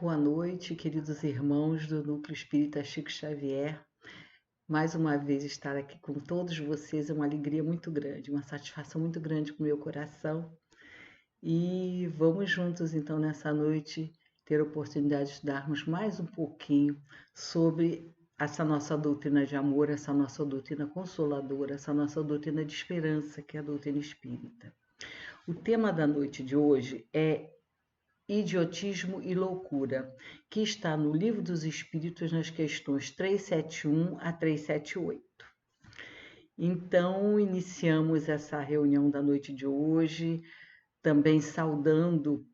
Boa noite, queridos irmãos do Núcleo Espírita Chico Xavier. Mais uma vez estar aqui com todos vocês é uma alegria muito grande, uma satisfação muito grande para o meu coração. E vamos juntos, então, nessa noite, ter a oportunidade de estudarmos mais um pouquinho sobre essa nossa doutrina de amor, essa nossa doutrina consoladora, essa nossa doutrina de esperança, que é a doutrina espírita. O tema da noite de hoje é Idiotismo e Loucura, que está no Livro dos Espíritos nas questões 371 a 378. Então, iniciamos essa reunião da noite de hoje, também saudando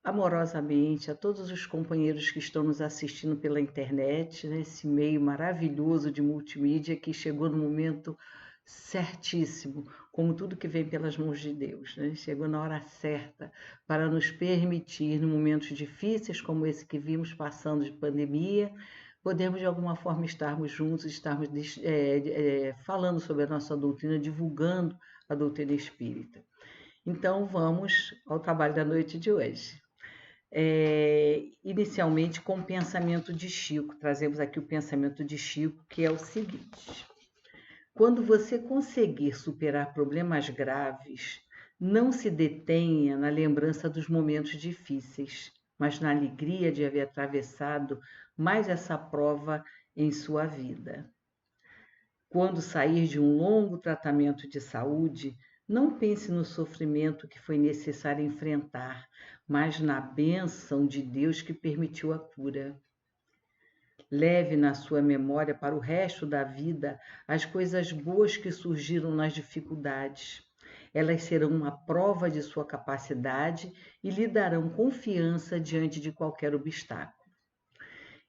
amorosamente a todos os companheiros que estão nos assistindo pela internet, nesse meio maravilhoso de multimídia que chegou no momento certíssimo, como tudo que vem pelas mãos de Deus, né? Chegou na hora certa para nos permitir, em momentos difíceis como esse que vimos passando de pandemia, podemos de alguma forma estarmos juntos, estarmos falando sobre a nossa doutrina, divulgando a doutrina espírita. Então vamos ao trabalho da noite de hoje. Inicialmente com o pensamento de Chico, trazemos aqui o pensamento de Chico, que é o seguinte: quando você conseguir superar problemas graves, não se detenha na lembrança dos momentos difíceis, mas na alegria de haver atravessado mais essa prova em sua vida. Quando sair de um longo tratamento de saúde, não pense no sofrimento que foi necessário enfrentar, mas na bênção de Deus que permitiu a cura. Leve na sua memória para o resto da vida as coisas boas que surgiram nas dificuldades. Elas serão uma prova de sua capacidade e lhe darão confiança diante de qualquer obstáculo.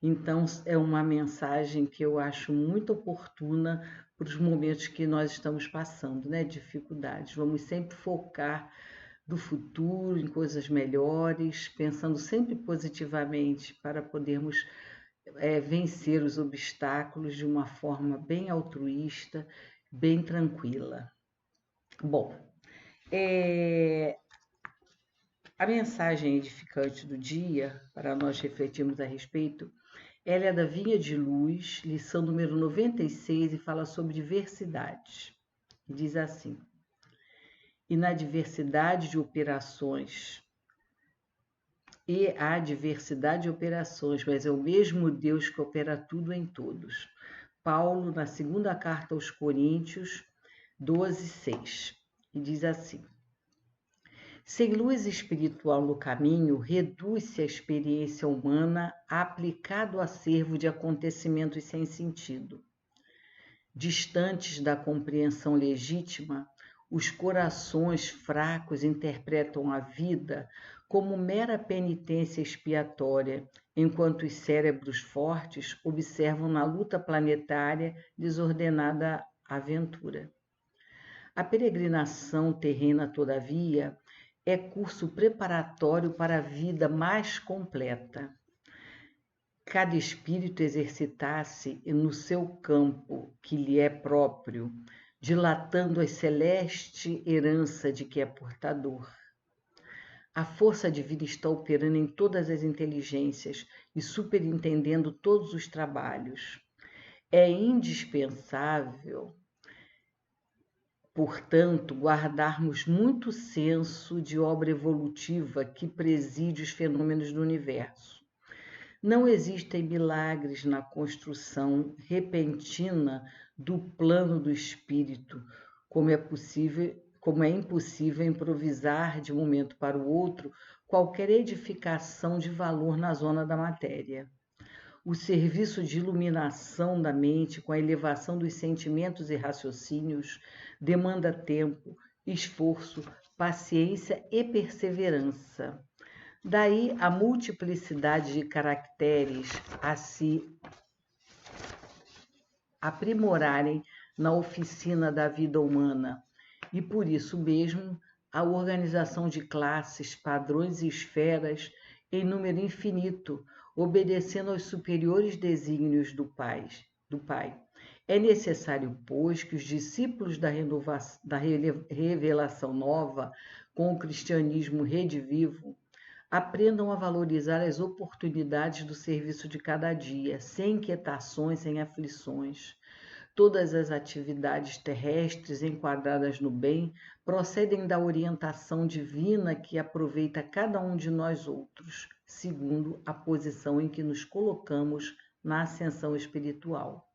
Então, é uma mensagem que eu acho muito oportuna para os momentos que nós estamos passando, né? Dificuldades. Vamos sempre focar do futuro, em coisas melhores, pensando sempre positivamente para podermos vencer os obstáculos de uma forma bem altruísta, bem tranquila. Bom, a mensagem edificante do dia, para nós refletirmos a respeito, ela é da Vinha de Luz, lição número 96, e fala sobre diversidade. E diz assim: e na diversidade de operações, e há diversidade de operações, mas é o mesmo Deus que opera tudo em todos. Paulo, na segunda carta aos Coríntios, 12:6, e diz assim: sem luz espiritual no caminho, reduz-se a experiência humana a aplicado acervo de acontecimentos sem sentido. Distantes da compreensão legítima, os corações fracos interpretam a vida como mera penitência expiatória, enquanto os cérebros fortes observam na luta planetária desordenada aventura. A peregrinação terrena, todavia, é curso preparatório para a vida mais completa. Cada espírito exercitar-se no seu campo que lhe é próprio, dilatando a celeste herança de que é portador. A força divina está operando em todas as inteligências e superintendendo todos os trabalhos. É indispensável, portanto, guardarmos muito senso de obra evolutiva que preside os fenômenos do universo. Não existem milagres na construção repentina do plano do espírito, como é impossível improvisar de um momento para o outro qualquer edificação de valor na zona da matéria. O serviço de iluminação da mente com a elevação dos sentimentos e raciocínios demanda tempo, esforço, paciência e perseverança. Daí a multiplicidade de caracteres a se aprimorarem na oficina da vida humana, e por isso mesmo a organização de classes, padrões e esferas em número infinito, obedecendo aos superiores desígnios do Pai. É necessário, pois, que os discípulos da revelação nova, com o cristianismo redivivo, Aprendam a valorizar as oportunidades do serviço de cada dia, sem inquietações, sem aflições. Todas as atividades terrestres enquadradas no bem procedem da orientação divina que aproveita cada um de nós outros, segundo a posição em que nos colocamos na ascensão espiritual.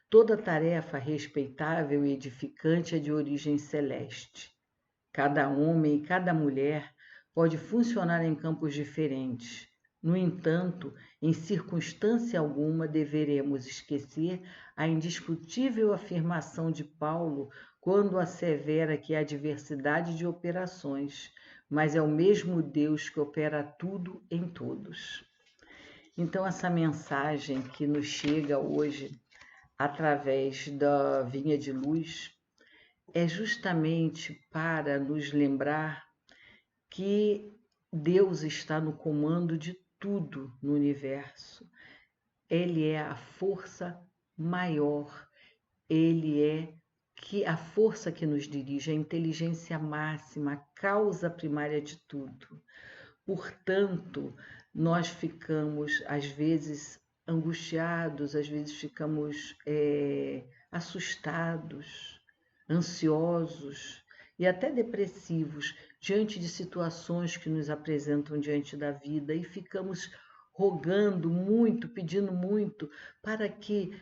Toda tarefa respeitável e edificante é de origem celeste. Cada homem e cada mulher pode funcionar em campos diferentes. No entanto, em circunstância alguma deveremos esquecer a indiscutível afirmação de Paulo quando assevera que há diversidade de operações, mas é o mesmo Deus que opera tudo em todos. Então, essa mensagem que nos chega hoje através da Vinha de Luz é justamente para nos lembrar que Deus está no comando de tudo no universo. Ele é a força maior, ele é a força que nos dirige, a inteligência máxima, a causa primária de tudo. Portanto, nós ficamos, às vezes, angustiados, às vezes ficamos assustados, ansiosos e até depressivos diante de situações que nos apresentam diante da vida e ficamos rogando muito, pedindo muito para que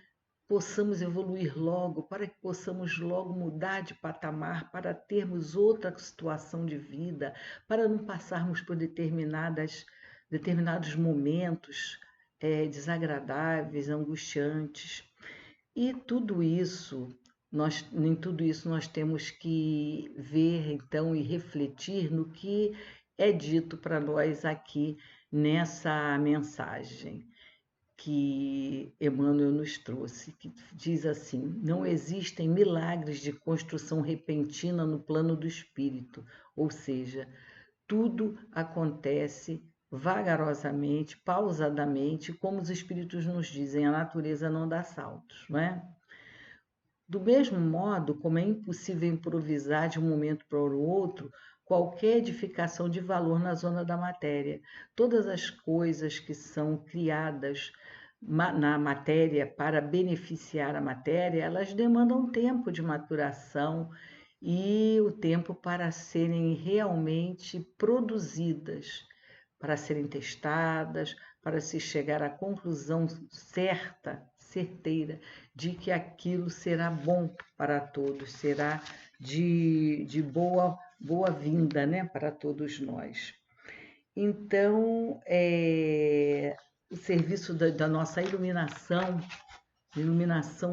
possamos evoluir logo, para que possamos logo mudar de patamar, para termos outra situação de vida, para não passarmos por determinados momentos desagradáveis, angustiantes. E tudo isso, em tudo isso nós temos que ver então e refletir no que é dito para nós aqui nessa mensagem que Emmanuel nos trouxe, que diz assim: não existem milagres de construção repentina no plano do espírito, ou seja, tudo acontece vagarosamente, pausadamente, como os espíritos nos dizem, a natureza não dá saltos, não é? Do mesmo modo como é impossível improvisar de um momento para o outro qualquer edificação de valor na zona da matéria. Todas as coisas que são criadas na matéria para beneficiar a matéria, elas demandam tempo de maturação e o tempo para serem realmente produzidas, para serem testadas, para se chegar à conclusão certeira, de que aquilo será bom para todos, será de boa-vinda, né, para todos nós. Então, o serviço da nossa iluminação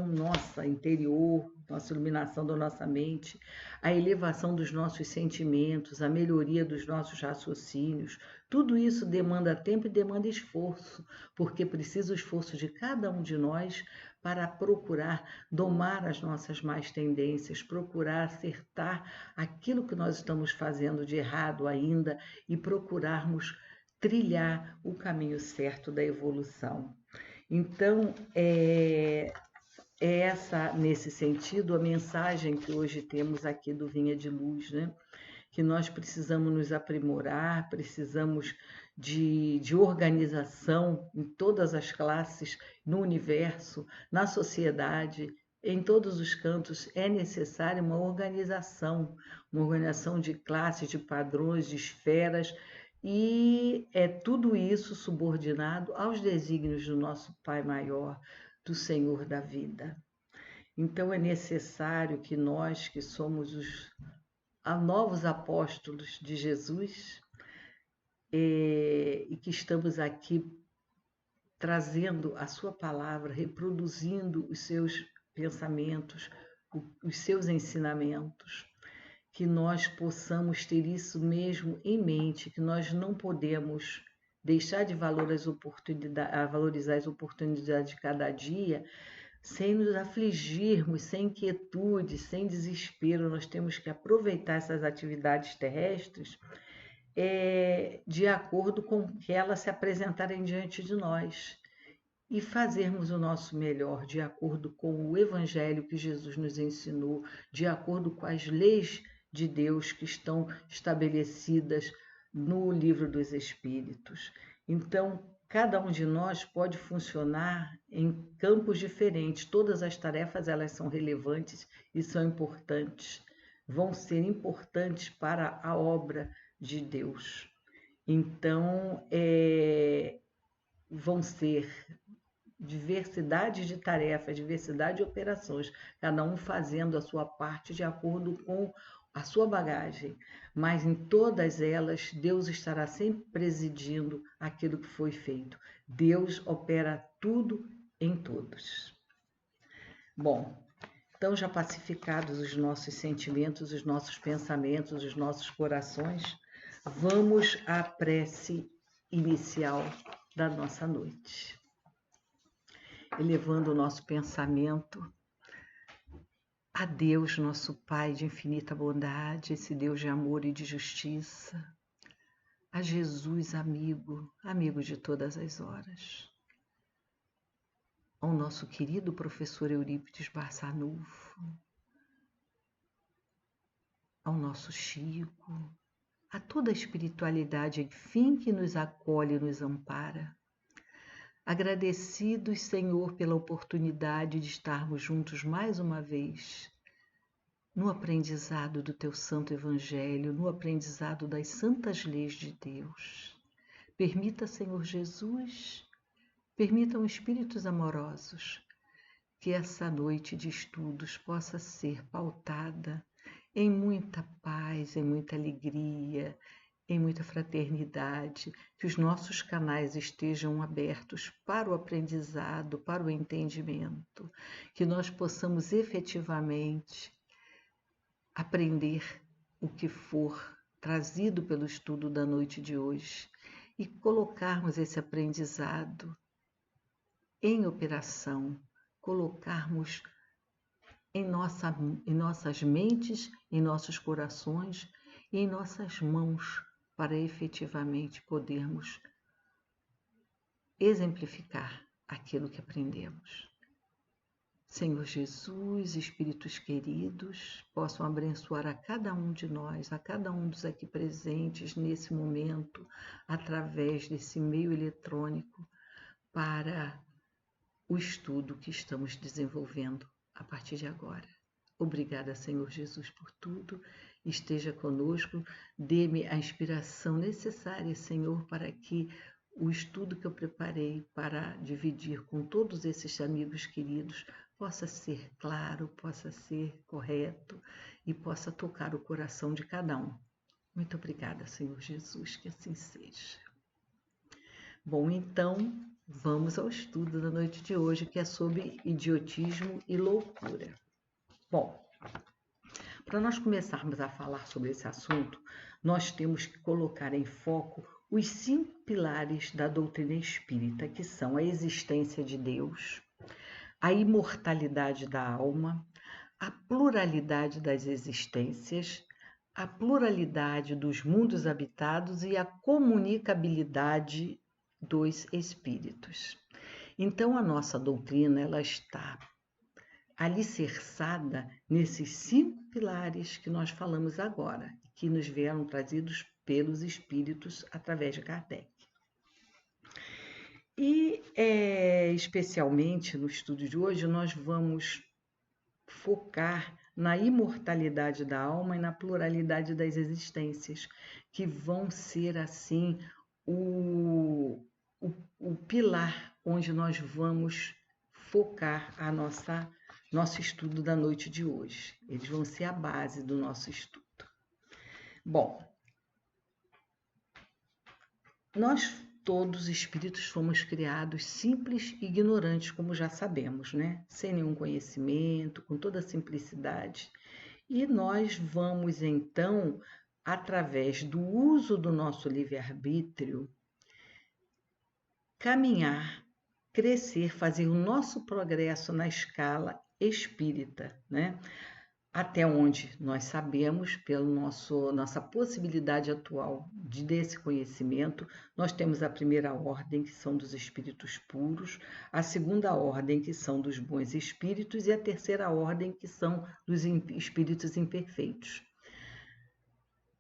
nossa interior, nossa iluminação da nossa mente, a elevação dos nossos sentimentos, a melhoria dos nossos raciocínios, tudo isso demanda tempo e demanda esforço, porque precisa o esforço de cada um de nós para procurar domar as nossas más tendências, procurar acertar aquilo que nós estamos fazendo de errado ainda e procurarmos trilhar o caminho certo da evolução. Então, essa, nesse sentido, a mensagem que hoje temos aqui do Vinha de Luz, né? Que nós precisamos nos aprimorar, precisamos de organização em todas as classes, no universo, na sociedade, em todos os cantos, é necessária uma organização de classes, de padrões, de esferas, e é tudo isso subordinado aos desígnios do nosso Pai Maior, do Senhor da vida. Então é necessário que nós, que somos os novos apóstolos de Jesus, e que estamos aqui trazendo a sua palavra, reproduzindo os seus pensamentos, os seus ensinamentos, que nós possamos ter isso mesmo em mente, que nós não podemos deixar de valorizar as oportunidades de cada dia sem nos afligirmos, sem inquietude, sem desespero. Nós temos que aproveitar essas atividades terrestres de acordo com que elas se apresentarem diante de nós e fazermos o nosso melhor de acordo com o Evangelho que Jesus nos ensinou, de acordo com as leis de Deus que estão estabelecidas no Livro dos Espíritos. Então, cada um de nós pode funcionar em campos diferentes. Todas as tarefas, elas são relevantes e são importantes. Vão ser importantes para a obra de Deus. Então, vão ser diversidade de tarefas, diversidade de operações, cada um fazendo a sua parte de acordo com a sua bagagem, mas em todas elas Deus estará sempre presidindo aquilo que foi feito. Deus opera tudo em todos. Bom, então já pacificados os nossos sentimentos, os nossos pensamentos, os nossos corações, vamos à prece inicial da nossa noite. Elevando o nosso pensamento a Deus, nosso Pai de infinita bondade, esse Deus de amor e de justiça, a Jesus, amigo, amigo de todas as horas, ao nosso querido professor Eurípides Barçanufo, ao nosso Chico, a toda a espiritualidade, enfim, que nos acolhe e nos ampara. Agradecidos, Senhor, pela oportunidade de estarmos juntos mais uma vez, no aprendizado do Teu Santo Evangelho, no aprendizado das santas leis de Deus. Permita, Senhor Jesus, permitam espíritos amorosos que essa noite de estudos possa ser pautada em muita paz, em muita alegria, em muita fraternidade, que os nossos canais estejam abertos para o aprendizado, para o entendimento, que nós possamos efetivamente aprender o que for trazido pelo estudo da noite de hoje e colocarmos esse aprendizado em operação, colocarmos em nossas mentes, em nossos corações e em nossas mãos, para efetivamente podermos exemplificar aquilo que aprendemos. Senhor Jesus, espíritos queridos, possam abençoar a cada um de nós, a cada um dos aqui presentes nesse momento, através desse meio eletrônico, para o estudo que estamos desenvolvendo a partir de agora. Obrigada, Senhor Jesus, por tudo. Esteja conosco, dê-me a inspiração necessária, Senhor, para que o estudo que eu preparei para dividir com todos esses amigos queridos possa ser claro, possa ser correto e possa tocar o coração de cada um. Muito obrigada, Senhor Jesus, que assim seja. Bom, então, vamos ao estudo da noite de hoje, que é sobre idiotismo e loucura. Bom, para nós começarmos a falar sobre esse assunto, nós temos que colocar em foco os 5 pilares da doutrina espírita, que são a existência de Deus, a imortalidade da alma, a pluralidade das existências, a pluralidade dos mundos habitados e a comunicabilidade dos espíritos. Então, a nossa doutrina ela está alicerçada nesses 5 pilares que nós falamos agora, que nos vieram trazidos pelos espíritos através de Kardec. E, especialmente no estudo de hoje, nós vamos focar na imortalidade da alma e na pluralidade das existências, que vão ser, assim, o pilar onde nós vamos focar nosso estudo da noite de hoje. Eles vão ser a base do nosso estudo. Bom, nós todos espíritos fomos criados simples e ignorantes, como já sabemos, né? Sem nenhum conhecimento, com toda a simplicidade. E nós vamos, então, através do uso do nosso livre-arbítrio, caminhar, crescer, fazer o nosso progresso na escala espírita, né? Até onde nós sabemos, pela nossa possibilidade atual desse conhecimento, nós temos a primeira ordem, que são dos espíritos puros, a segunda ordem, que são dos bons espíritos, e a terceira ordem, que são dos espíritos imperfeitos.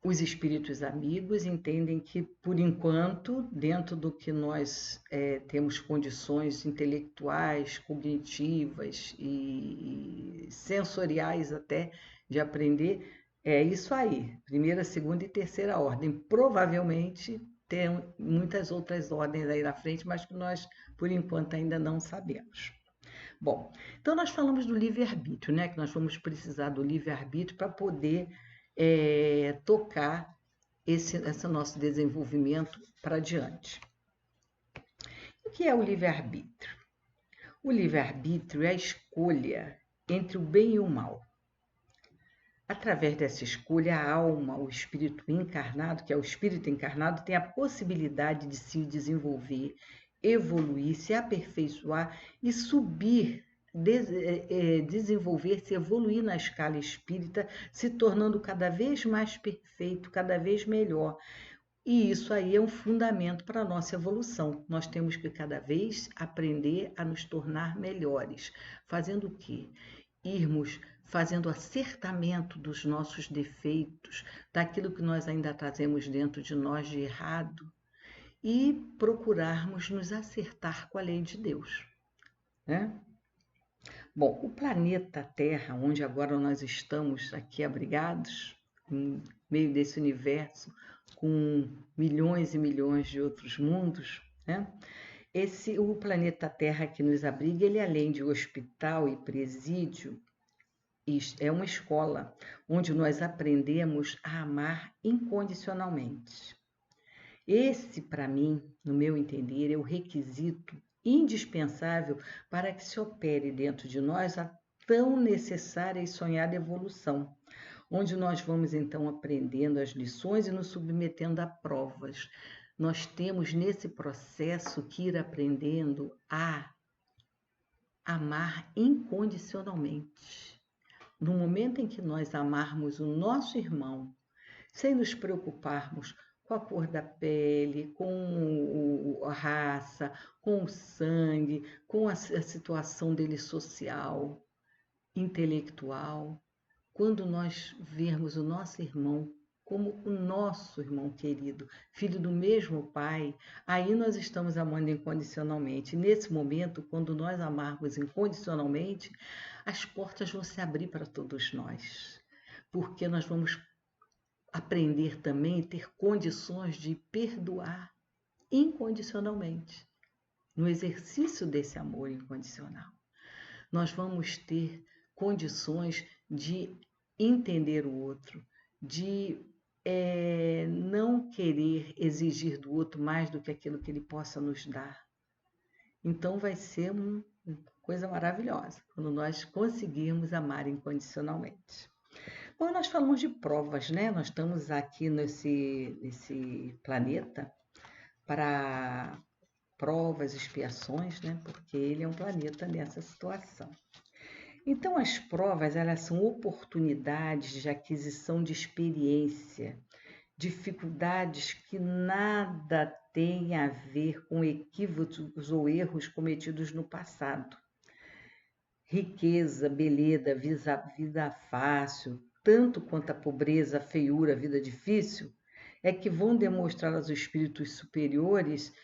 Os espíritos amigos entendem que, por enquanto, dentro do que nós temos condições intelectuais, cognitivas e sensoriais até de aprender, é isso aí, primeira, segunda e terceira ordem. Provavelmente tem muitas outras ordens aí na frente, mas que nós, por enquanto, ainda não sabemos. Bom, então nós falamos do livre-arbítrio, né? Que nós vamos precisar do livre-arbítrio para poder tocar esse nosso desenvolvimento para diante. O que é o livre-arbítrio? O livre-arbítrio é a escolha entre o bem e o mal. Através dessa escolha, a alma, o espírito encarnado, que é o espírito encarnado, tem a possibilidade de se desenvolver, evoluir, se aperfeiçoar e subir, desenvolver-se, evoluir na escala espírita, se tornando cada vez mais perfeito, cada vez melhor. E isso aí é um fundamento para a nossa evolução. Nós temos que cada vez aprender a nos tornar melhores. Fazendo o quê? Irmos fazendo acertamento dos nossos defeitos, daquilo que nós ainda trazemos dentro de nós de errado, e procurarmos nos acertar com a lei de Deus, né? Bom, o planeta Terra, onde agora nós estamos aqui abrigados, em meio desse universo, com milhões e milhões de outros mundos, né? O planeta Terra que nos abriga, ele além de hospital e presídio, é uma escola onde nós aprendemos a amar incondicionalmente. Esse, para mim, no meu entender, é o requisito indispensável para que se opere dentro de nós a tão necessária e sonhada evolução, onde nós vamos então aprendendo as lições e nos submetendo a provas. Nós temos nesse processo que ir aprendendo a amar incondicionalmente. No momento em que nós amarmos o nosso irmão, sem nos preocuparmos com a cor da pele, com a raça, com o sangue, com a situação dele social, intelectual, quando nós vermos o nosso irmão como o nosso irmão querido, filho do mesmo pai, aí nós estamos amando incondicionalmente. Nesse momento, quando nós amarmos incondicionalmente, as portas vão se abrir para todos nós, porque nós vamos aprender também a ter condições de perdoar incondicionalmente, no exercício desse amor incondicional. Nós vamos ter condições de entender o outro, de não querer exigir do outro mais do que aquilo que ele possa nos dar. Então vai ser uma coisa maravilhosa, quando nós conseguirmos amar incondicionalmente. Bom, nós falamos de provas, né? Nós estamos aqui nesse planeta para provas, expiações, né? Porque ele é um planeta nessa situação. Então, as provas, elas são oportunidades de aquisição de experiência, dificuldades que nada têm a ver com equívocos ou erros cometidos no passado. Riqueza, beleza, vida fácil, tanto quanto a pobreza, a feiura, a vida difícil, é que vão demonstrar aos espíritos superiores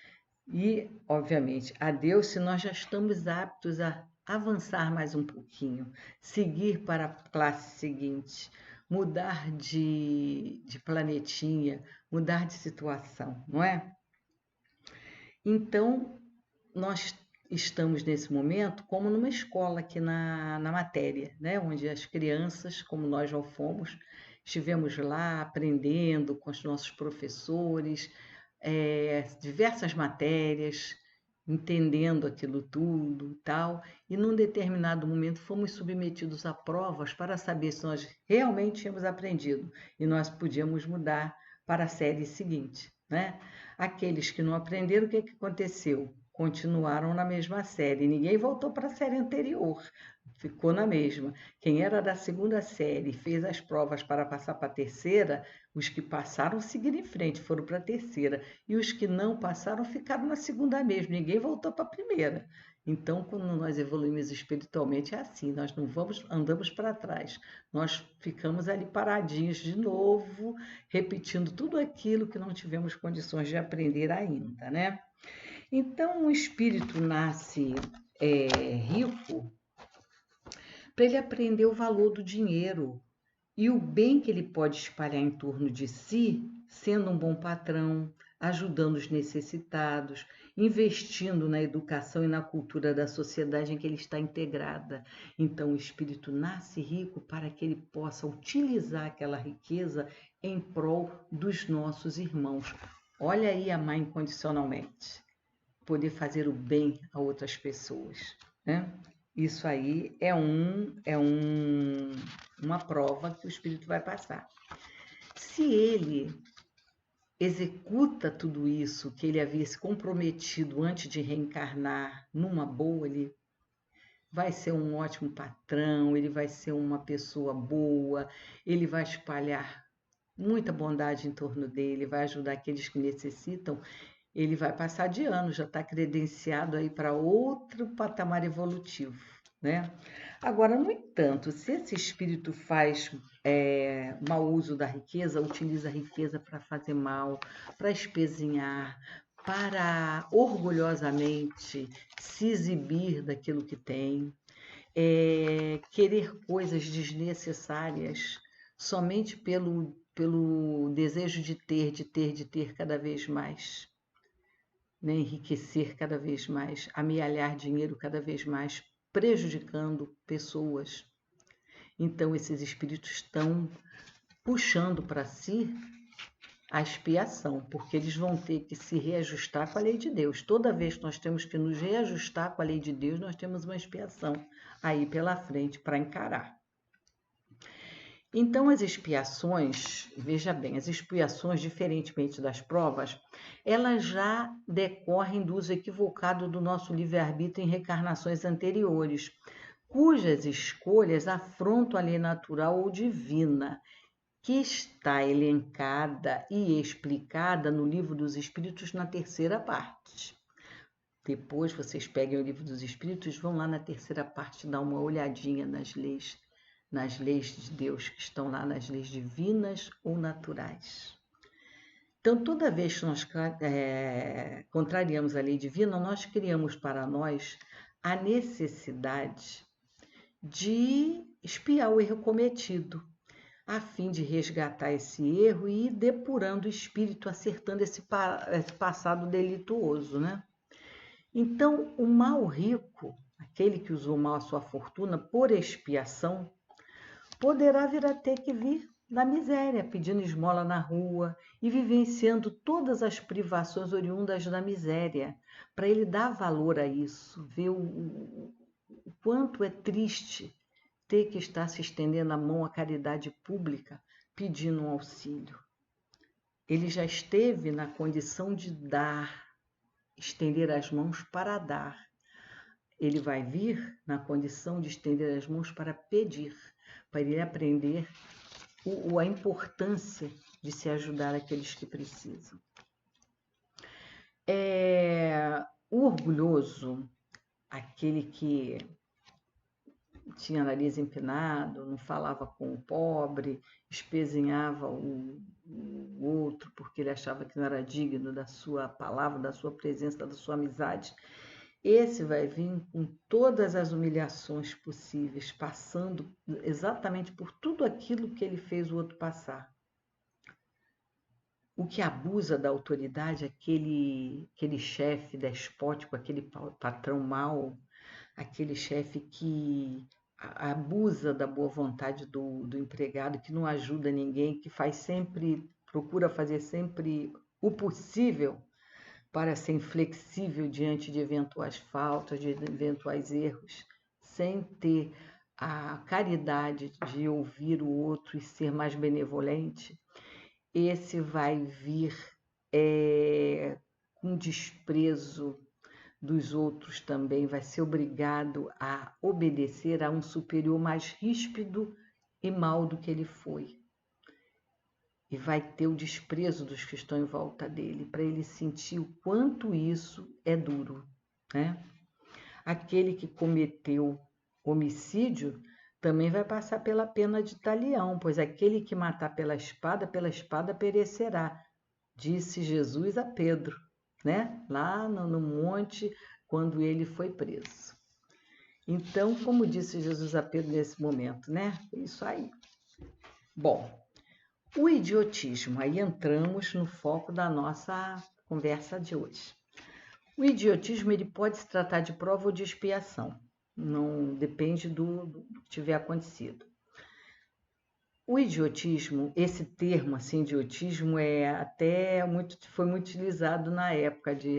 e, obviamente, a Deus se nós já estamos aptos a avançar mais um pouquinho, seguir para a classe seguinte, mudar de planetinha, mudar de situação, não é? Então, nós estamos nesse momento como numa escola aqui na matéria, né? Onde as crianças, como nós já fomos, estivemos lá aprendendo com os nossos professores, diversas matérias, entendendo aquilo tudo e tal, e num determinado momento fomos submetidos a provas para saber se nós realmente tínhamos aprendido e nós podíamos mudar para a série seguinte, né? Aqueles que não aprenderam, o que aconteceu? Continuaram na mesma série, ninguém voltou para a série anterior, ficou na mesma. Quem era da segunda série e fez as provas para passar para a terceira, os que passaram seguiram em frente, foram para a terceira, e os que não passaram ficaram na segunda mesmo, ninguém voltou para a primeira. Então, quando nós evoluímos espiritualmente, é assim, nós não vamos, andamos para trás, nós ficamos ali paradinhos de novo, repetindo tudo aquilo que não tivemos condições de aprender ainda, né? Então, o espírito nasce rico para ele aprender o valor do dinheiro e o bem que ele pode espalhar em torno de si, sendo um bom patrão, ajudando os necessitados, investindo na educação e na cultura da sociedade em que ele está integrada. Então, o espírito nasce rico para que ele possa utilizar aquela riqueza em prol dos nossos irmãos. Olha aí, amar incondicionalmente, poder fazer o bem a outras pessoas, né? Isso aí uma prova que o espírito vai passar. Se ele executa tudo isso que ele havia se comprometido antes de reencarnar numa boa, ele vai ser um ótimo patrão, ele vai ser uma pessoa boa, ele vai espalhar muita bondade em torno dele, vai ajudar aqueles que necessitam. Ele vai passar de ano, já está credenciado aí para outro patamar evolutivo, né? Agora, no entanto, se esse espírito faz mau uso da riqueza, utiliza a riqueza para fazer mal, para espezinhar, para orgulhosamente se exibir daquilo que tem, querer coisas desnecessárias somente pelo desejo de ter cada vez mais, né, enriquecer cada vez mais, amealhar dinheiro cada vez mais, prejudicando pessoas. Então, esses espíritos estão puxando para si a expiação, porque eles vão ter que se reajustar com a lei de Deus. Toda vez que nós temos que nos reajustar com a lei de Deus, nós temos uma expiação aí pela frente para encarar. Então, as expiações, veja bem, as expiações, diferentemente das provas, elas já decorrem do uso equivocado do nosso livre-arbítrio em reencarnações anteriores, cujas escolhas afrontam a lei natural ou divina, que está elencada e explicada no Livro dos Espíritos na terceira parte. Depois vocês peguem o Livro dos Espíritos, vão lá na terceira parte dar uma olhadinha nas leis de Deus que estão lá, nas leis divinas ou naturais. Então, toda vez que nós contrariamos a lei divina, nós criamos para nós a necessidade de expiar o erro cometido, a fim de resgatar esse erro e ir depurando o espírito, acertando esse passado delituoso, né? Então, o mal rico, aquele que usou mal a sua fortuna por expiação, poderá vir a ter que vir na miséria, pedindo esmola na rua e vivenciando todas as privações oriundas da miséria, para ele dar valor a isso, ver o quanto é triste ter que estar se estendendo a mão à caridade pública pedindo um auxílio. Ele já esteve na condição de dar, estender as mãos para dar. Ele vai vir na condição de estender as mãos para pedir, para ele aprender a importância de se ajudar aqueles que precisam. O orgulhoso, aquele que tinha nariz empinado, não falava com o pobre, espezinhava o outro porque ele achava que não era digno da sua palavra, da sua presença, da sua amizade. Esse vai vir com todas as humilhações possíveis, passando exatamente por tudo aquilo que ele fez o outro passar. O que abusa da autoridade, aquele chefe despótico, aquele patrão mau, aquele chefe que abusa da boa vontade do empregado, que não ajuda ninguém, que procura fazer sempre o possível para ser inflexível diante de eventuais faltas, de eventuais erros, sem ter a caridade de ouvir o outro e ser mais benevolente. Esse vai vir com desprezo dos outros também, vai ser obrigado a obedecer a um superior mais ríspido e mau do que ele foi. E vai ter o desprezo dos que estão em volta dele, para ele sentir o quanto isso é duro, né? Aquele que cometeu homicídio também vai passar pela pena de talião, pois aquele que matar pela espada perecerá, disse Jesus a Pedro, né? Lá no monte, quando ele foi preso. Então, como disse Jesus a Pedro nesse momento, né? Isso aí. Bom, o idiotismo, aí entramos no foco da nossa conversa de hoje. O idiotismo ele pode se tratar de prova ou de expiação, não depende do que tiver acontecido. O idiotismo, esse termo assim, idiotismo foi muito utilizado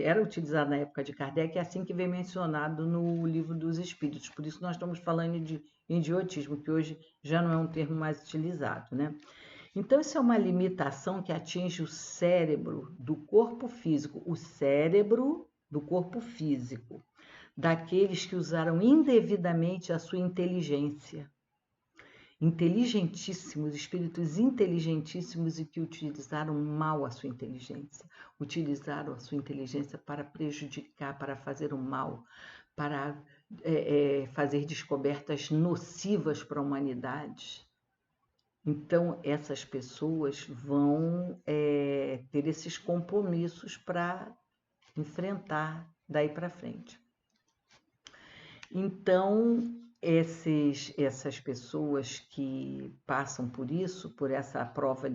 era utilizado na época de Kardec, é assim que vem mencionado no Livro dos Espíritos. Por isso nós estamos falando de idiotismo, que hoje já não é um termo mais utilizado, né? Então, isso é uma limitação que atinge o cérebro do corpo físico, o cérebro do corpo físico, daqueles que usaram indevidamente a sua inteligência. Inteligentíssimos, espíritos inteligentíssimos e que utilizaram mal a sua inteligência. Utilizaram a sua inteligência para prejudicar, para fazer o mal, para fazer descobertas nocivas para a humanidade. Então, essas pessoas vão ter esses compromissos para enfrentar daí para frente. Então, essas pessoas que passam por isso, por essa prova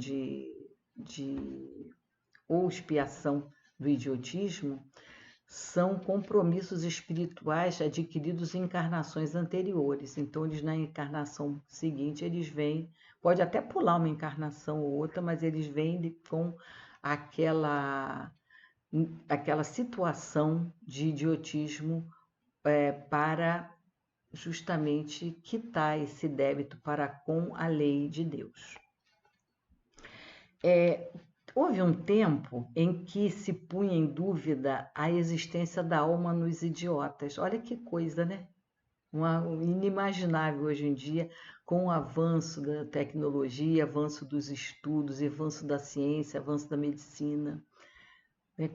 ou expiação do idiotismo, são compromissos espirituais adquiridos em encarnações anteriores. Então, eles na encarnação seguinte, eles vêm, pode até pular uma encarnação ou outra, mas eles vêm com aquela situação de idiotismo para justamente quitar esse débito para com a lei de Deus. Houve um tempo em que se punha em dúvida a existência da alma nos idiotas. Olha que coisa, né? Inimaginável hoje em dia, com o avanço da tecnologia, avanço dos estudos, avanço da ciência, avanço da medicina.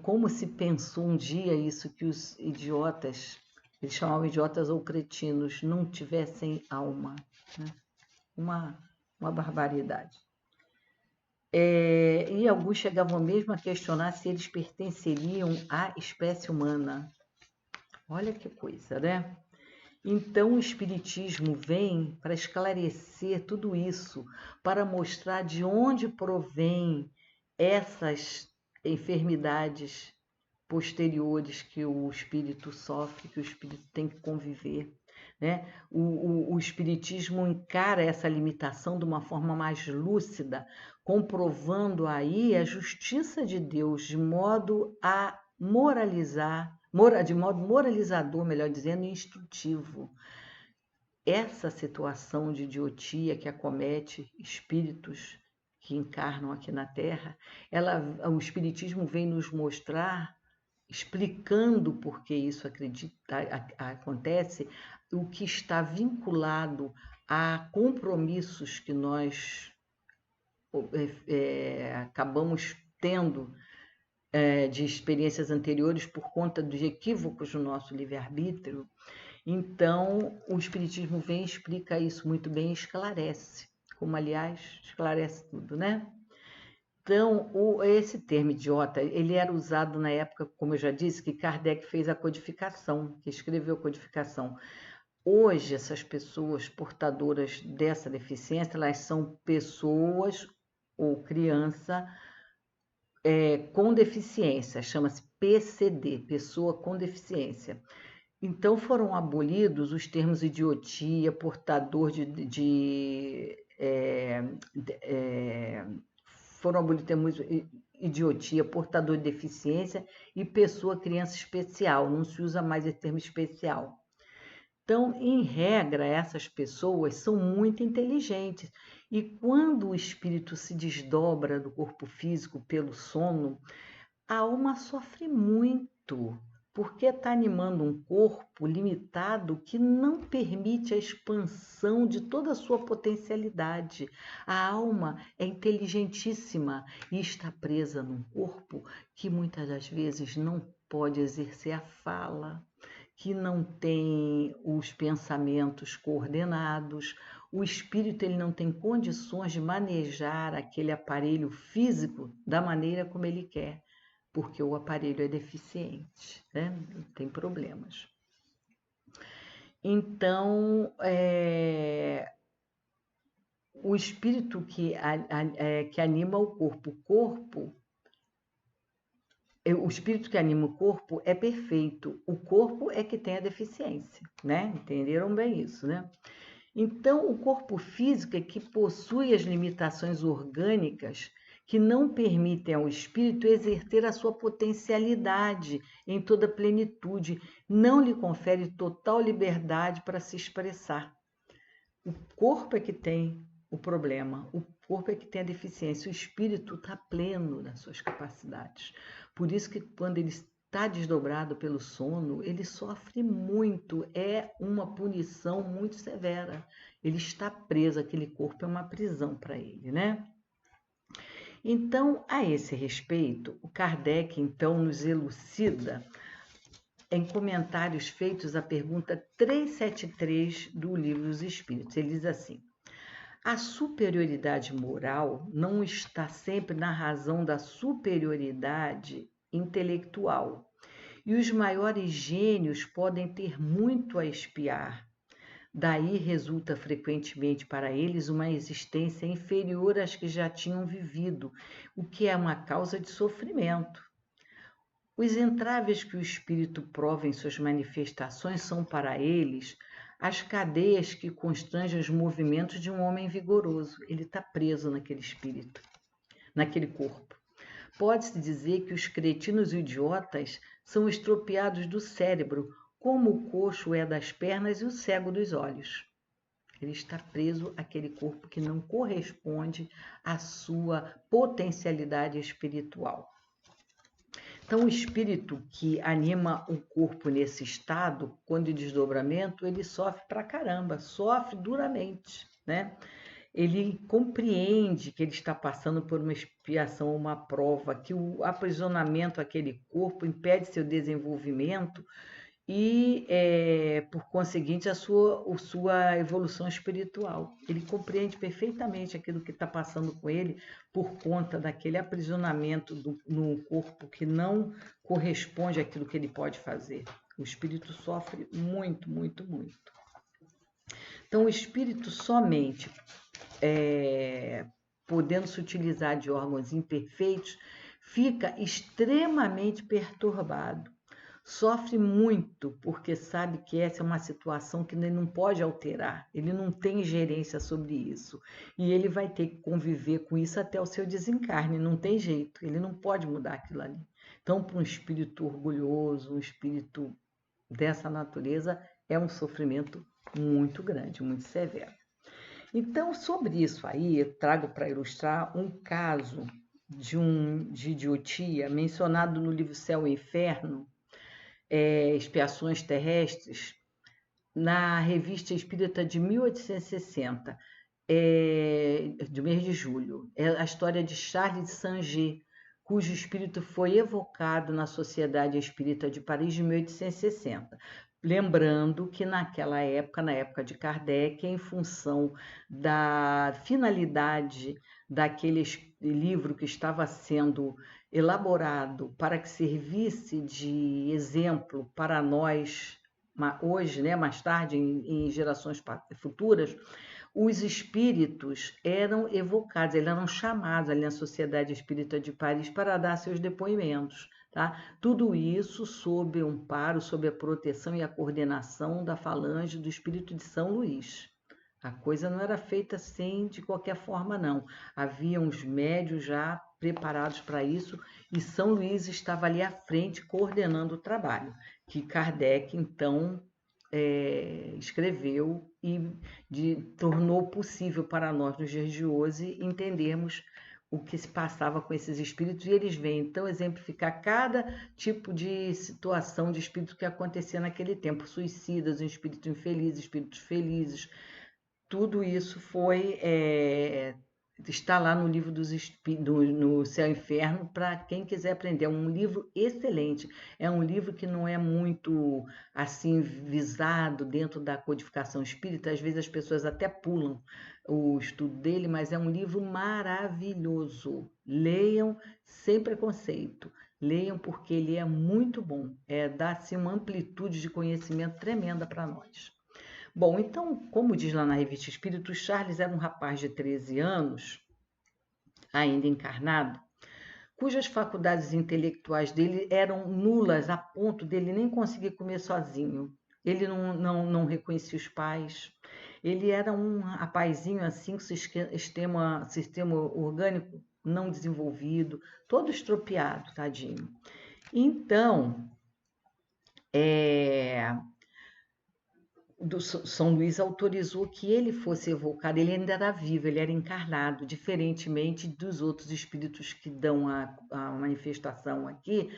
Como se pensou um dia isso, que os idiotas, eles chamavam idiotas ou cretinos, não tivessem alma. Né? Uma barbaridade. E alguns chegavam mesmo a questionar se eles pertenceriam à espécie humana. Olha que coisa, né? Então o Espiritismo vem para esclarecer tudo isso, para mostrar de onde provém essas enfermidades posteriores que o espírito sofre, que o espírito tem que conviver. Né? O Espiritismo encara essa limitação de uma forma mais lúcida, comprovando aí a justiça de Deus de modo a moralizar, de modo moralizador, melhor dizendo, e instrutivo. Essa situação de idiotia que acomete espíritos que encarnam aqui na Terra, o Espiritismo vem nos mostrar, explicando por que isso acontece, o que está vinculado a compromissos que nós acabamos tendo de experiências anteriores por conta dos equívocos do nosso livre-arbítrio. Então, o Espiritismo vem e explica isso muito bem e esclarece, como, aliás, esclarece tudo, né? Então, esse termo idiota, ele era usado na época, como eu já disse, que Kardec fez a codificação, que escreveu a codificação. Hoje, essas pessoas portadoras dessa deficiência, elas são pessoas ou criança com deficiência, chama-se PCD, pessoa com deficiência. Então, foram abolidos os termos idiotia, portador foram abolidos termos idiotia, portador de deficiência e pessoa, criança especial. Não se usa mais esse termo especial. Então, em regra, essas pessoas são muito inteligentes. E quando o espírito se desdobra do corpo físico pelo sono, a alma sofre muito, porque está animando um corpo limitado que não permite a expansão de toda a sua potencialidade. A alma é inteligentíssima e está presa num corpo que muitas das vezes não pode exercer a fala, que não tem os pensamentos coordenados, o espírito ele não tem condições de manejar aquele aparelho físico da maneira como ele quer, porque o aparelho é deficiente, né? Tem problemas. Então, o espírito que anima o corpo, o espírito que anima o corpo é perfeito, o corpo é que tem a deficiência, né? Entenderam bem isso, né? Então, o corpo físico é que possui as limitações orgânicas que não permitem ao espírito exercer a sua potencialidade em toda plenitude, não lhe confere total liberdade para se expressar. O corpo é que tem o problema, o corpo é que tem a deficiência, o espírito está pleno das suas capacidades. Por isso que quando ele está desdobrado pelo sono, ele sofre muito, é uma punição muito severa. Ele está preso, aquele corpo é uma prisão para ele, né? Então, a esse respeito, o Kardec então nos elucida em comentários feitos à pergunta 373 do Livro dos Espíritos. Ele diz assim: a superioridade moral não está sempre na razão da superioridade intelectual, e os maiores gênios podem ter muito a expiar. Daí resulta frequentemente para eles uma existência inferior às que já tinham vivido, o que é uma causa de sofrimento. Os entraves que o espírito prova em suas manifestações são para eles as cadeias que constrangem os movimentos de um homem vigoroso. Ele está preso naquele espírito, naquele corpo. Pode-se dizer que os cretinos e idiotas são estropiados do cérebro, como o coxo é das pernas e o cego dos olhos. Ele está preso àquele corpo que não corresponde à sua potencialidade espiritual. Então, o espírito que anima o corpo nesse estado, quando de desdobramento, ele sofre pra caramba, sofre duramente, né? Ele compreende que ele está passando por uma expiação, uma prova, que o aprisionamento àquele corpo impede seu desenvolvimento e, por conseguinte, a sua evolução espiritual. Ele compreende perfeitamente aquilo que está passando com ele por conta daquele aprisionamento no corpo que não corresponde àquilo que ele pode fazer. O espírito sofre muito, muito, muito. Então, o espírito somente podendo se utilizar de órgãos imperfeitos, fica extremamente perturbado. Sofre muito porque sabe que essa é uma situação que ele não pode alterar, ele não tem gerência sobre isso. E ele vai ter que conviver com isso até o seu desencarne, não tem jeito, ele não pode mudar aquilo ali. Então, para um espírito orgulhoso, um espírito dessa natureza, é um sofrimento muito grande, muito severo. Então, sobre isso aí, eu trago para ilustrar um caso de idiotia mencionado no livro Céu e Inferno, Expiações Terrestres, na Revista Espírita de 1860, do mês de julho. É a história de Charles de Saint-Gé, cujo espírito foi evocado na Sociedade Espírita de Paris de 1860. Lembrando que naquela época, na época de Kardec, em função da finalidade daquele livro que estava sendo elaborado para que servisse de exemplo para nós hoje, né, mais tarde, em gerações futuras, os espíritos eram evocados, eles eram chamados ali na Sociedade Espírita de Paris para dar seus depoimentos. Tá? Tudo isso sob o amparo, sob a proteção e a coordenação da falange do Espírito de São Luís. A coisa não era feita assim de qualquer forma, não. Havia uns médios já preparados para isso e São Luís estava ali à frente coordenando o trabalho, que Kardec, então, escreveu e tornou possível para nós, nos dias de hoje, entendermos o que se passava com esses espíritos, e eles vêm, então, exemplificar cada tipo de situação de espírito que acontecia naquele tempo, suicidas, espíritos infelizes, espíritos felizes, tudo isso foi Está lá no livro no Céu e Inferno, para quem quiser aprender. É um livro excelente. É um livro que não é muito assim visado dentro da codificação espírita. Às vezes as pessoas até pulam o estudo dele, mas é um livro maravilhoso. Leiam sem preconceito. Leiam porque ele é muito bom. Dá assim, uma amplitude de conhecimento tremenda para nós. Bom, então, como diz lá na Revista Espírito, Charles era um rapaz de 13 anos, ainda encarnado, cujas faculdades intelectuais dele eram nulas a ponto dele nem conseguir comer sozinho. Ele não reconhecia os pais. Ele era um rapazinho assim, com sistema orgânico não desenvolvido, todo estropiado, tadinho. Então, São Luís autorizou que ele fosse evocado. Ele ainda era vivo, ele era encarnado, diferentemente dos outros espíritos que dão a manifestação aqui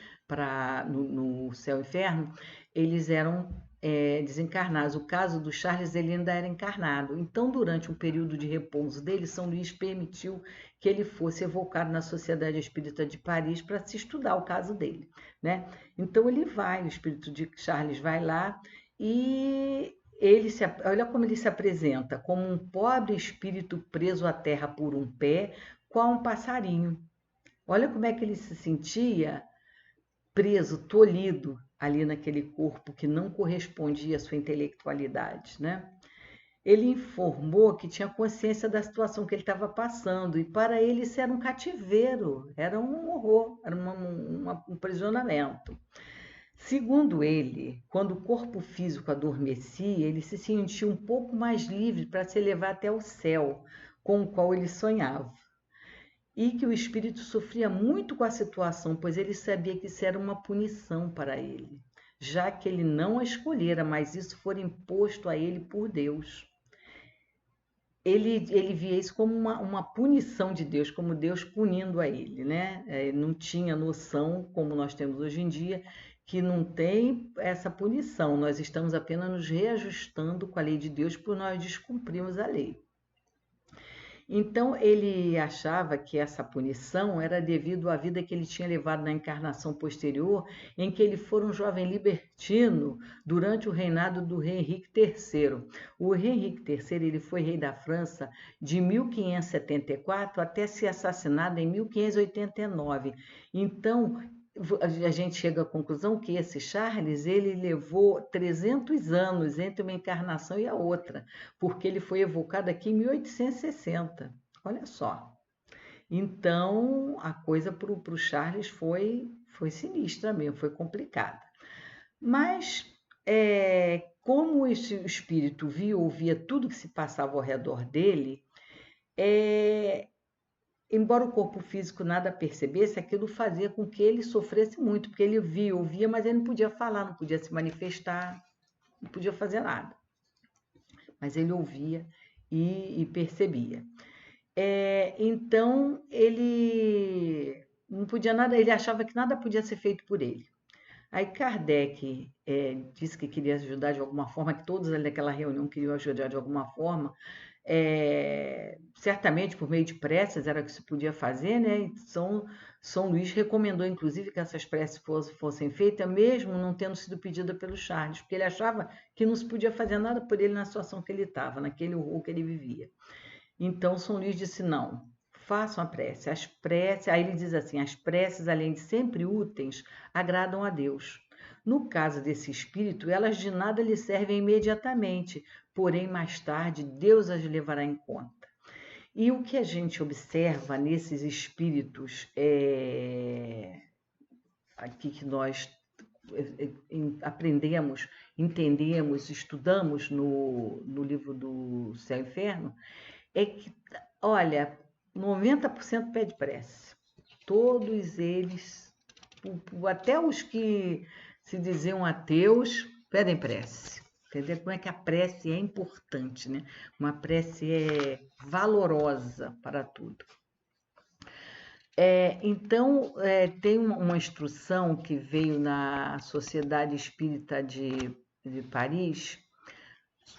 no céu e inferno, eles eram desencarnados. O caso do Charles, ele ainda era encarnado. Então, durante um período de repouso dele, São Luís permitiu que ele fosse evocado na Sociedade Espírita de Paris para se estudar o caso dele, né? Então ele vai, o espírito de Charles vai lá e olha como ele se apresenta, como um pobre espírito preso à terra por um pé, qual um passarinho. Olha como é que ele se sentia preso, tolhido ali naquele corpo que não correspondia à sua intelectualidade, né? Ele informou que tinha consciência da situação que ele estava passando, e para ele isso era um cativeiro, era um horror, era um aprisionamento. Segundo ele, quando o corpo físico adormecia, ele se sentia um pouco mais livre para se elevar até o céu, com o qual ele sonhava. E que o espírito sofria muito com a situação, pois ele sabia que isso era uma punição para ele, já que ele não a escolhera, mas isso fora imposto a ele por Deus. Ele via isso como uma punição de Deus, como Deus punindo a ele, né? Não tinha noção, como nós temos hoje em dia, que não tem essa punição. Nós estamos apenas nos reajustando com a lei de Deus por nós descumprirmos a lei. Então, ele achava que essa punição era devido à vida que ele tinha levado na encarnação posterior, em que ele foi um jovem libertino durante o reinado do rei Henrique III. O rei Henrique III ele foi rei da França de 1574 até ser assassinado em 1589. Então, a gente chega à conclusão que esse Charles ele levou 300 anos entre uma encarnação e a outra, porque ele foi evocado aqui em 1860. Olha só. Então, a coisa para o Charles foi sinistra mesmo, foi complicada. Mas, como esse espírito ouvia tudo que se passava ao redor dele, embora o corpo físico nada percebesse, aquilo fazia com que ele sofresse muito, porque ele ouvia, mas ele não podia falar, não podia se manifestar, não podia fazer nada. Mas ele ouvia e percebia. Então, ele não podia nada, ele achava que nada podia ser feito por ele. Aí Kardec disse que queria ajudar de alguma forma, que todos ali naquela reunião queriam ajudar de alguma forma, certamente por meio de preces era o que se podia fazer, né? E São Luís recomendou, inclusive, que essas preces fossem feitas, mesmo não tendo sido pedida pelo Charles, porque ele achava que não se podia fazer nada por ele na situação que ele estava, naquele horror que ele vivia. Então, São Luís disse, não, façam a prece. As preces, aí ele diz assim, as preces, além de sempre úteis, agradam a Deus. No caso desse espírito, elas de nada lhe servem imediatamente, porém, mais tarde, Deus as levará em conta. E o que a gente observa nesses espíritos aqui que nós aprendemos, entendemos, estudamos no livro do Céu e Inferno, é que, olha, 90% pede prece. Todos eles, até os que se diziam ateus, pedem prece. Entendeu? Como é que a prece é importante, né? Uma prece é valorosa para tudo. Então, tem uma instrução que veio na Sociedade Espírita de Paris,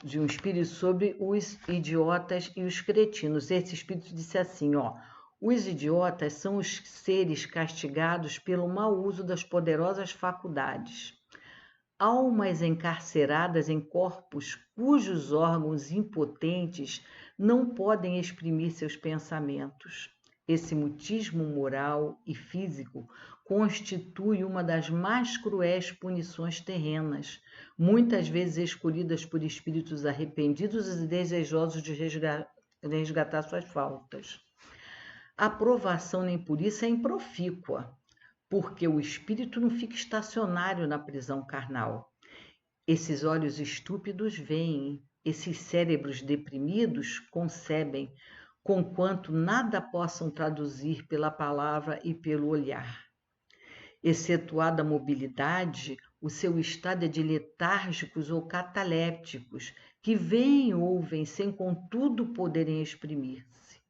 de um espírito sobre os idiotas e os cretinos. Esse espírito disse assim, ó: os idiotas são os seres castigados pelo mau uso das poderosas faculdades. Almas encarceradas em corpos cujos órgãos impotentes não podem exprimir seus pensamentos. Esse mutismo moral e físico constitui uma das mais cruéis punições terrenas, muitas vezes escolhidas por espíritos arrependidos e desejosos de resgatar suas faltas. A provação nem por isso é improfícua, porque o espírito não fica estacionário na prisão carnal. Esses olhos estúpidos veem, esses cérebros deprimidos concebem, conquanto nada possam traduzir pela palavra e pelo olhar. Excetuada a mobilidade, o seu estado é de letárgicos ou catalépticos, que veem e ouvem sem contudo poderem exprimir-se.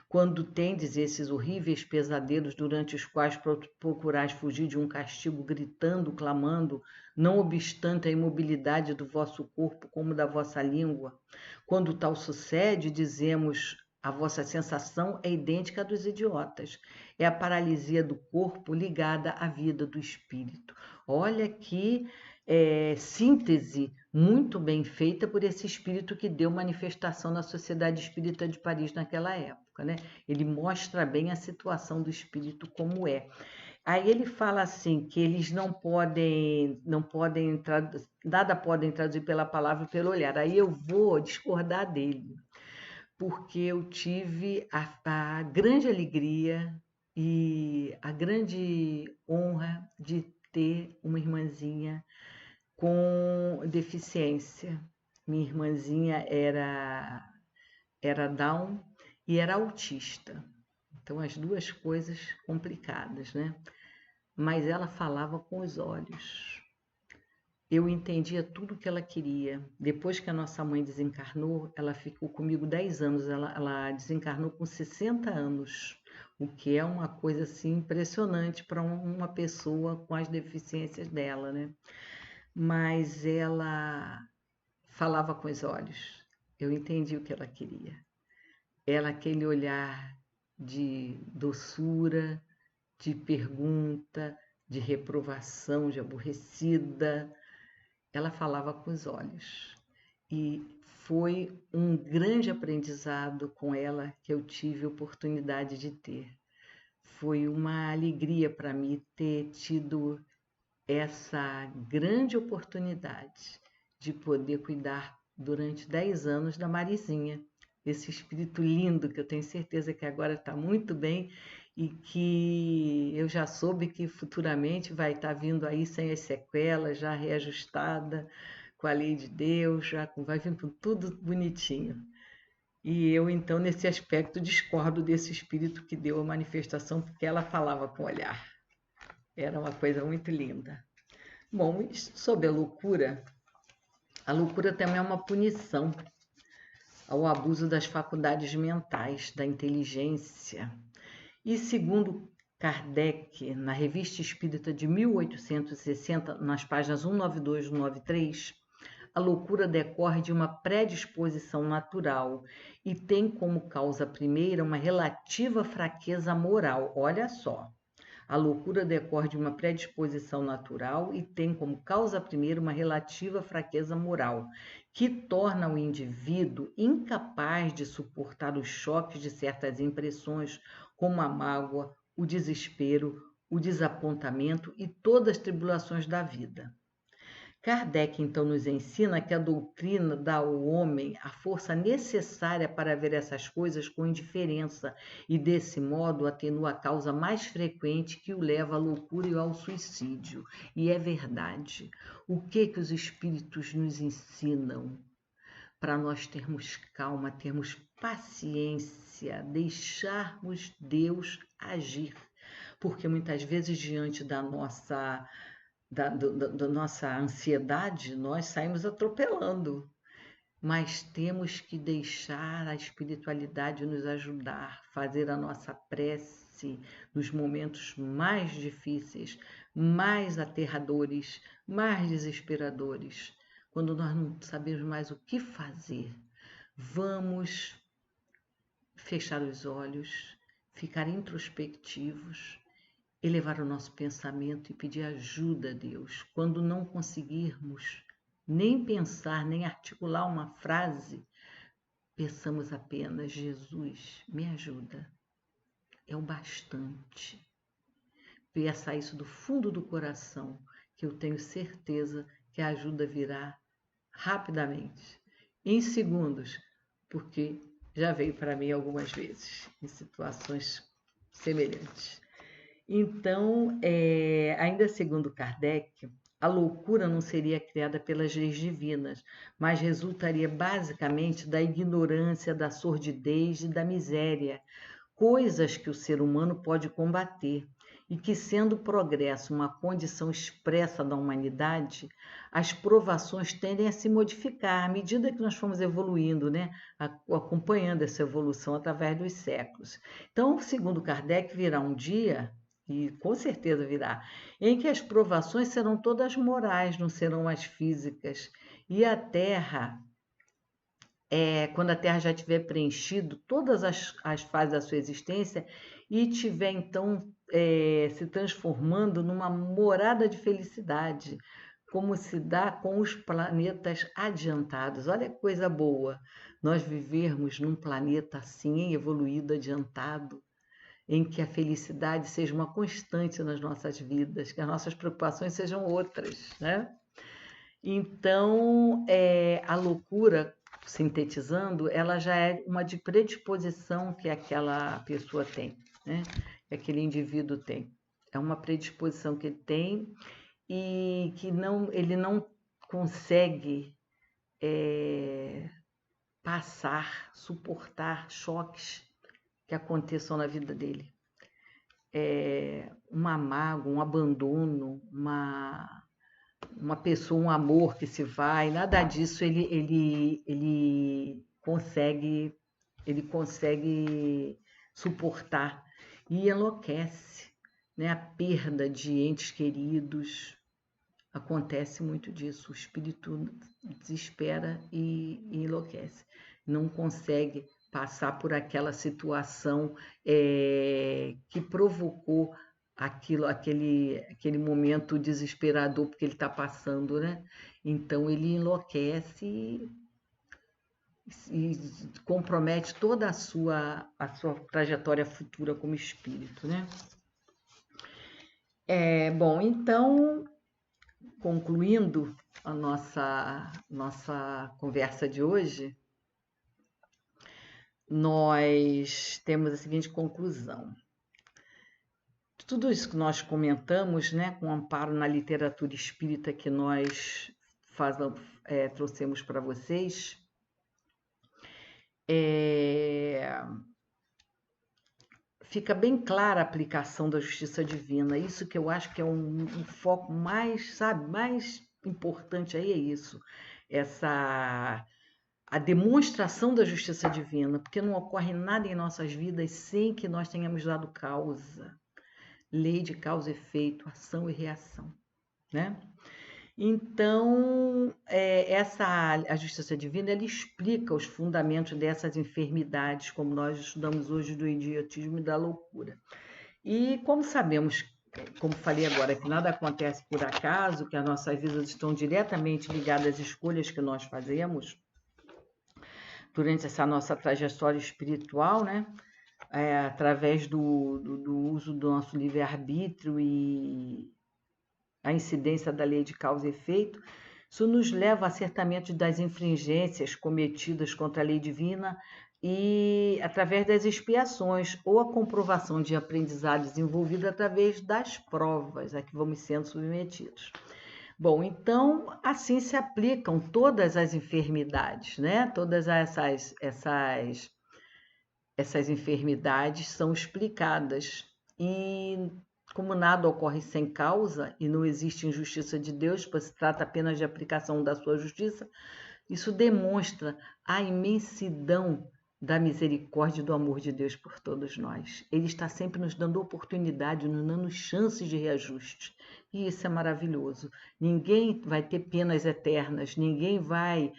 Quando tendes esses horríveis pesadelos durante os quais procurais fugir de um castigo, gritando, clamando, não obstante a imobilidade do vosso corpo como da vossa língua, quando tal sucede, dizemos, a vossa sensação é idêntica à dos idiotas. É a paralisia do corpo ligada à vida do espírito. Olha que síntese muito bem feita por esse espírito que deu manifestação na Sociedade Espírita de Paris naquela época, né? Ele mostra bem a situação do espírito como é. Aí ele fala assim que eles não podem nada podem traduzir pela palavra e pelo olhar. Aí eu vou discordar dele, porque eu tive a grande alegria e a grande honra de ter uma irmãzinha com deficiência. Minha irmãzinha era Down e era autista. Então, as duas coisas complicadas, né? Mas ela falava com os olhos. Eu entendia tudo o que ela queria. Depois que a nossa mãe desencarnou, ela ficou comigo 10 anos. Ela desencarnou com 60 anos, o que é uma coisa assim impressionante para uma pessoa com as deficiências dela, né? Mas ela falava com os olhos. Eu entendi o que ela queria. Ela, aquele olhar de doçura, de pergunta, de reprovação, de aborrecida. Ela falava com os olhos. E foi um grande aprendizado com ela que eu tive oportunidade de ter. Foi uma alegria para mim ter tido essa grande oportunidade de poder cuidar durante 10 anos da Marizinha, esse espírito lindo que eu tenho certeza que agora está muito bem e que eu já soube que futuramente vai estar vindo aí sem as sequelas, já reajustada com a lei de Deus, vai vir com tudo bonitinho. E eu, então, nesse aspecto, discordo desse espírito que deu a manifestação, porque ela falava com o olhar. Era uma coisa muito linda. Bom, sobre a loucura também é uma punição ao abuso das faculdades mentais, da inteligência. E segundo Kardec, na Revista Espírita de 1860, nas páginas 192 e 193, a loucura decorre de uma predisposição natural e tem como causa primeira uma relativa fraqueza moral. Olha só. A loucura decorre de uma predisposição natural e tem como causa primeira uma relativa fraqueza moral, que torna o indivíduo incapaz de suportar os choques de certas impressões, como a mágoa, o desespero, o desapontamento e todas as tribulações da vida. Kardec, então, nos ensina que a doutrina dá ao homem a força necessária para ver essas coisas com indiferença e, desse modo, atenua a causa mais frequente que o leva à loucura e ao suicídio. E é verdade. O que os espíritos nos ensinam? Para nós termos calma, termos paciência, deixarmos Deus agir. Porque muitas vezes, diante da nossa ansiedade, nós saímos atropelando, mas temos que deixar a espiritualidade nos ajudar, fazer a nossa prece nos momentos mais difíceis, mais aterradores, mais desesperadores. quando nós não sabemos mais o que fazer, vamos fechar os olhos, ficar introspectivos, elevar o nosso pensamento e pedir ajuda a Deus. Quando não conseguirmos nem pensar, nem articular uma frase, peçamos apenas: Jesus, me ajuda. É o bastante. Peça isso do fundo do coração, que eu tenho certeza que a ajuda virá rapidamente, em segundos, porque já veio para mim algumas vezes, em situações semelhantes. Então, ainda segundo Kardec, a loucura não seria criada pelas leis divinas, mas resultaria basicamente da ignorância, da sordidez e da miséria, coisas que o ser humano pode combater, e que, sendo o progresso uma condição expressa da humanidade, as provações tendem a se modificar à medida que nós fomos evoluindo, né? Acompanhando essa evolução através dos séculos. Então, segundo Kardec, virá um dia, e com certeza virá, em que as provações serão todas morais, não serão mais físicas, e a Terra, quando a Terra já tiver preenchido todas as fases da sua existência e tiver então se transformando numa morada de felicidade, como se dá com os planetas adiantados. Olha que coisa boa, nós vivermos num planeta assim, evoluído, adiantado, em que a felicidade seja uma constante nas nossas vidas, que as nossas preocupações sejam outras, né? Então, a loucura, sintetizando, ela já é uma de predisposição que aquela pessoa tem, né? Que aquele indivíduo tem. É uma predisposição que ele tem e que ele não consegue passar, suportar choques que aconteçam na vida dele. Uma mágoa, um abandono, uma pessoa, um amor que se vai, nada disso ele consegue suportar e enlouquece, né? A perda de entes queridos, acontece muito disso, o espírito desespera e enlouquece, não consegue passar por aquela situação que provocou aquele momento desesperador porque ele está passando, né? Então ele enlouquece e compromete toda a sua trajetória futura como espírito, né? Bom, então, concluindo a nossa conversa de hoje, nós temos a seguinte conclusão. Tudo isso que nós comentamos, né, com amparo na literatura espírita que nós trouxemos para vocês, fica bem clara a aplicação da justiça divina. Isso que eu acho que é um foco mais importante aí, é isso. A demonstração da justiça divina, porque não ocorre nada em nossas vidas sem que nós tenhamos dado causa. Lei de causa e efeito, ação e reação, né? Então, a justiça divina, ela explica os fundamentos dessas enfermidades, como nós estudamos hoje, do idiotismo e da loucura. E como sabemos, como falei agora, que nada acontece por acaso, que as nossas vidas estão diretamente ligadas às escolhas que nós fazemos durante essa nossa trajetória espiritual, né? Através do uso do nosso livre-arbítrio e a incidência da lei de causa e efeito, isso nos leva ao acertamento das infringências cometidas contra a lei divina e através das expiações ou a comprovação de aprendizado desenvolvido através das provas a que vamos sendo submetidos. Bom, então, assim se aplicam todas as enfermidades, né? Todas essas enfermidades são explicadas e como nada ocorre sem causa e não existe injustiça de Deus, pois se trata apenas de aplicação da sua justiça, isso demonstra a imensidão da misericórdia e do amor de Deus por todos nós. Ele está sempre nos dando oportunidade, nos dando chances de reajuste. E isso é maravilhoso. Ninguém vai ter penas eternas, ninguém vai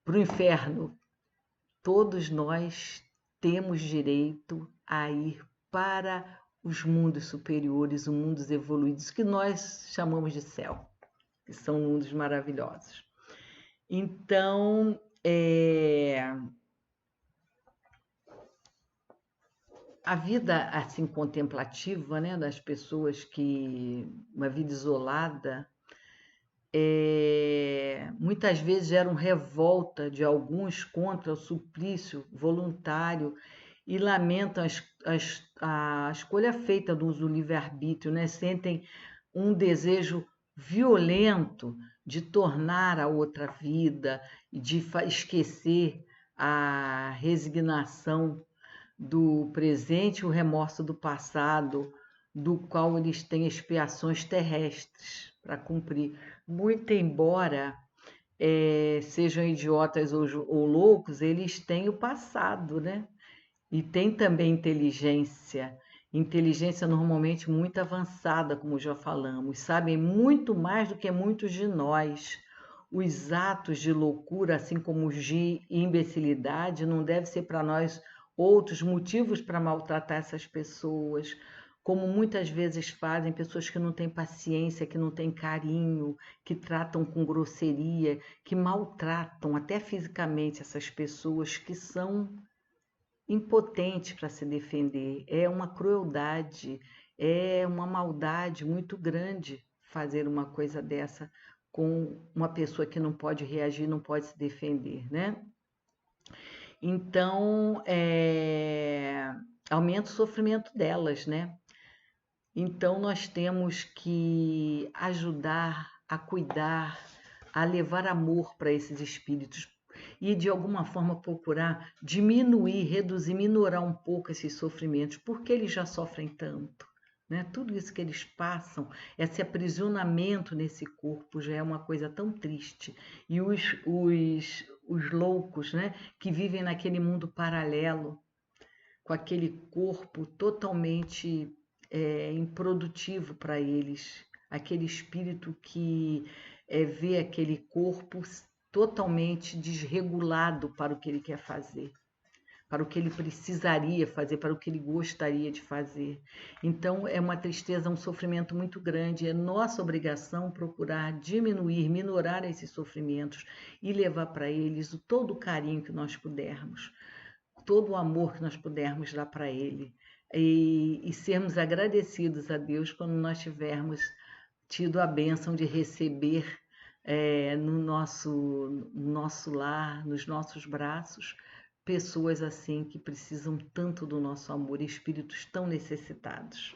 para o inferno. Todos nós temos direito a ir para os mundos superiores, os mundos evoluídos, que nós chamamos de céu, que são mundos maravilhosos. Então, a vida assim contemplativa, né, das pessoas que uma vida isolada, muitas vezes geram revolta de alguns contra o suplício voluntário e lamentam a escolha feita do uso do livre-arbítrio, né? Sentem um desejo violento de tornar a outra vida e de esquecer a resignação do presente e o remorso do passado, do qual eles têm expiações terrestres para cumprir. Muito embora sejam idiotas ou loucos, eles têm o passado, né? E tem também inteligência. Inteligência normalmente muito avançada, como já falamos. Sabem muito mais do que muitos de nós. Os atos de loucura, assim como os de imbecilidade, não devem ser para nós outros motivos para maltratar essas pessoas, como muitas vezes fazem pessoas que não têm paciência, que não têm carinho, que tratam com grosseria, que maltratam até fisicamente essas pessoas que são impotentes para se defender. É uma crueldade, é uma maldade muito grande fazer uma coisa dessa com uma pessoa que não pode reagir, não pode se defender, né? Então, aumenta o sofrimento delas, né? Então, nós temos que ajudar a cuidar, a levar amor para esses espíritos e, de alguma forma, procurar diminuir, reduzir, minorar um pouco esses sofrimentos, porque eles já sofrem tanto. Né? Tudo isso que eles passam, esse aprisionamento nesse corpo já é uma coisa tão triste. E os loucos, né, que vivem naquele mundo paralelo, com aquele corpo totalmente improdutivo para eles, aquele espírito que vê aquele corpo totalmente desregulado para o que ele quer fazer, para o que ele precisaria fazer, para o que ele gostaria de fazer. Então, é uma tristeza, um sofrimento muito grande. É nossa obrigação procurar diminuir, minorar esses sofrimentos e levar para eles todo o carinho que nós pudermos, todo o amor que nós pudermos dar para ele. E sermos agradecidos a Deus quando nós tivermos tido a bênção de receber no nosso lar, nos nossos braços, pessoas assim que precisam tanto do nosso amor, espíritos tão necessitados.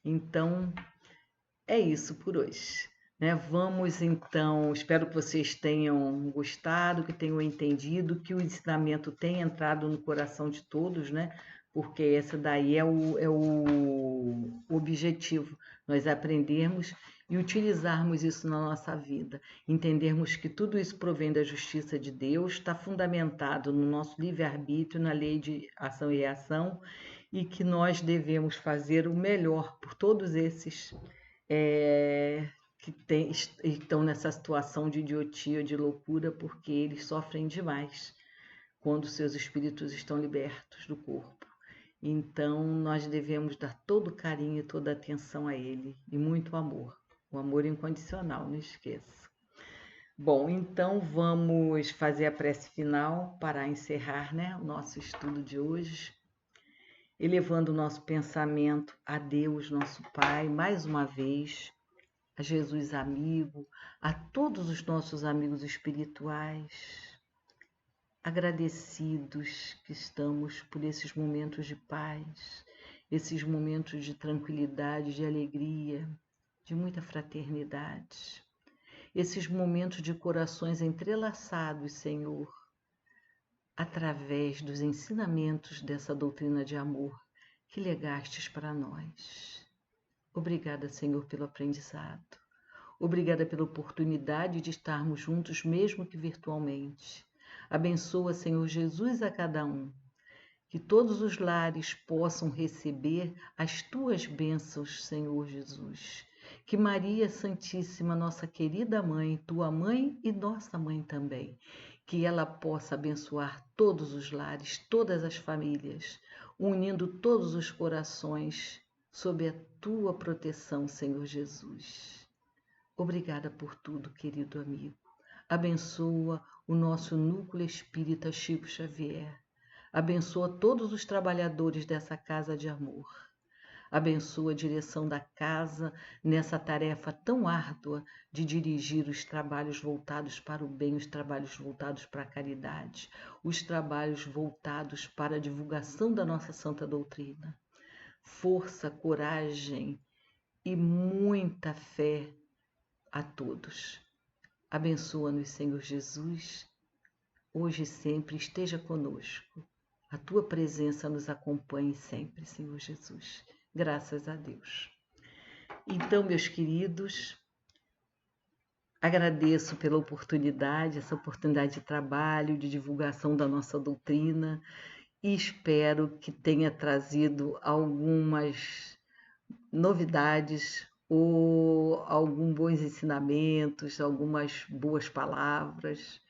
Então, é isso por hoje. Né? Vamos então, espero que vocês tenham gostado, que tenham entendido, que o ensinamento tenha entrado no coração de todos, né? Porque esse daí é o objetivo, nós aprendermos e utilizarmos isso na nossa vida, entendermos que tudo isso provém da justiça de Deus, está fundamentado no nosso livre-arbítrio, na lei de ação e reação, e que nós devemos fazer o melhor por todos esses que estão nessa situação de idiotia, de loucura, porque eles sofrem demais quando seus espíritos estão libertos do corpo. Então, nós devemos dar todo carinho e toda atenção a ele e muito amor. O amor incondicional, não esqueça. Bom, então vamos fazer a prece final para encerrar, né, o nosso estudo de hoje, elevando o nosso pensamento a Deus, nosso Pai, mais uma vez, a Jesus amigo, a todos os nossos amigos espirituais, agradecidos que estamos por esses momentos de paz, esses momentos de tranquilidade, de alegria, de muita fraternidade, esses momentos de corações entrelaçados, Senhor, através dos ensinamentos dessa doutrina de amor que legastes para nós. Obrigada, Senhor, pelo aprendizado. Obrigada pela oportunidade de estarmos juntos, mesmo que virtualmente. Abençoa, Senhor Jesus, a cada um. Que todos os lares possam receber as tuas bênçãos, Senhor Jesus. Que Maria Santíssima, nossa querida mãe, tua mãe e nossa mãe também, que ela possa abençoar todos os lares, todas as famílias, unindo todos os corações sob a tua proteção, Senhor Jesus. Obrigada por tudo, querido amigo. Abençoa o nosso núcleo espírita Chico Xavier. Abençoa todos os trabalhadores dessa casa de amor. Abençoa a direção da casa nessa tarefa tão árdua de dirigir os trabalhos voltados para o bem, os trabalhos voltados para a caridade, os trabalhos voltados para a divulgação da nossa santa doutrina. Força, coragem e muita fé a todos. Abençoa-nos, Senhor Jesus, hoje e sempre esteja conosco. A tua presença nos acompanhe sempre, Senhor Jesus. Graças a Deus. Então, meus queridos, agradeço pela oportunidade, essa oportunidade de trabalho, de divulgação da nossa doutrina e espero que tenha trazido algumas novidades ou alguns bons ensinamentos, algumas boas palavras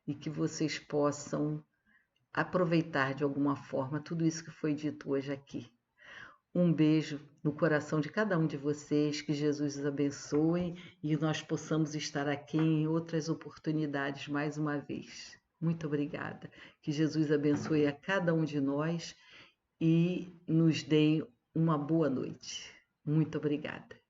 e que vocês possam aproveitar de alguma forma tudo isso que foi dito hoje aqui. Um beijo no coração de cada um de vocês, que Jesus os abençoe e nós possamos estar aqui em outras oportunidades mais uma vez. Muito obrigada. Que Jesus abençoe a cada um de nós e nos dê uma boa noite. Muito obrigada.